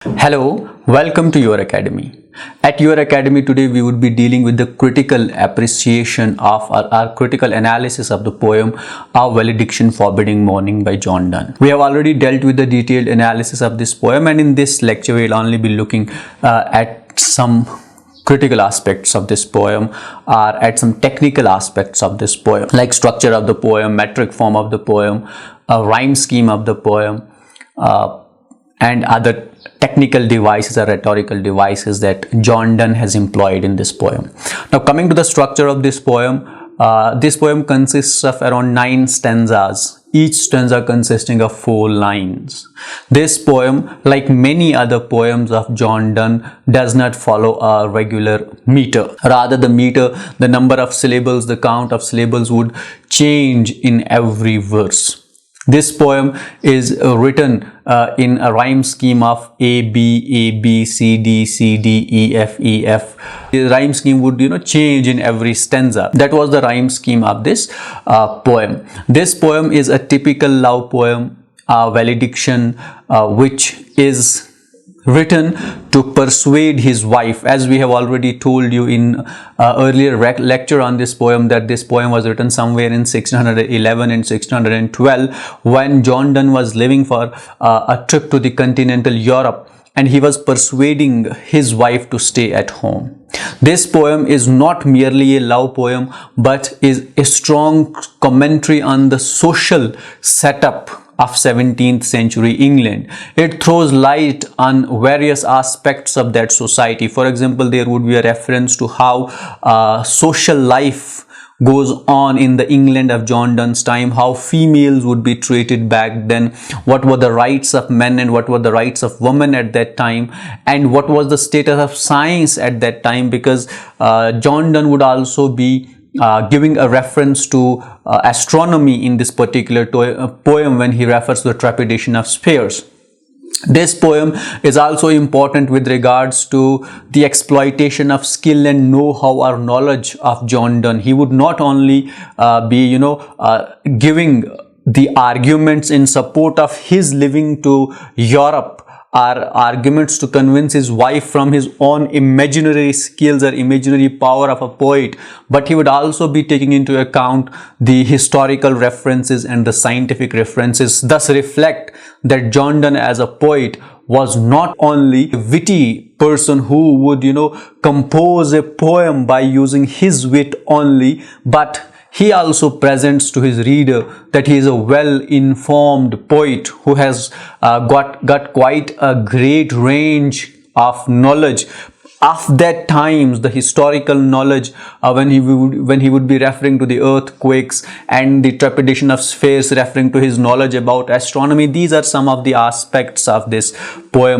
Hello, welcome to Your Academy. At Your Academy today we would be dealing with the critical appreciation of our critical analysis of the poem Our Valediction Forbidding Morning by John Donne. We have already dealt with the detailed analysis of this poem, and in this lecture we will only be looking at some critical aspects of this poem, or at some technical aspects of this poem, like structure of the poem, metric form of the poem, rhyme scheme of the poem, and other technical devices or rhetorical devices that John Donne has employed in this poem. Now, coming to the structure of this poem consists of around 9 stanzas, each stanza consisting of 4 lines. This poem, like many other poems of John Donne, does not follow a regular meter. Rather, the number of syllables, the count of syllables would change in every verse. This poem is written in a rhyme scheme of A, B, C, D, C, D, E, F, E, F. The rhyme scheme would change in every stanza. That was the rhyme scheme of this poem. This poem is a typical love poem, valediction, which is written to persuade his wife. As we have already told you in earlier lecture on this poem, that this poem was written somewhere in 1611 and 1612 when John Donne was leaving for a trip to the continental Europe, and he was persuading his wife to stay at home. This poem is not merely a love poem, but is a strong commentary on the social setup of 17th century England. It throws light on various aspects of that society. For example, there would be a reference to how social life goes on in the England of John Donne's time, how females would be treated back then, what were the rights of men and what were the rights of women at that time, and what was the status of science at that time, because John Donne would also be giving a reference to astronomy in this particular poem when he refers to the trepidation of spheres. This poem is also important with regards to the exploitation of skill and know-how or knowledge of John Donne. He would not only be giving the arguments in support of his living to Europe, are arguments to convince his wife from his own imaginary skills or imaginary power of a poet, but he would also be taking into account the historical references and the scientific references, thus reflect that John Donne as a poet was not only a witty person who would compose a poem by using his wit only, but he also presents to his reader that he is a well-informed poet who has got quite a great range of knowledge of that times, the historical knowledge, when he would be referring to the earthquakes and the trepidation of spheres, referring to his knowledge about astronomy. These are some of the aspects of this poem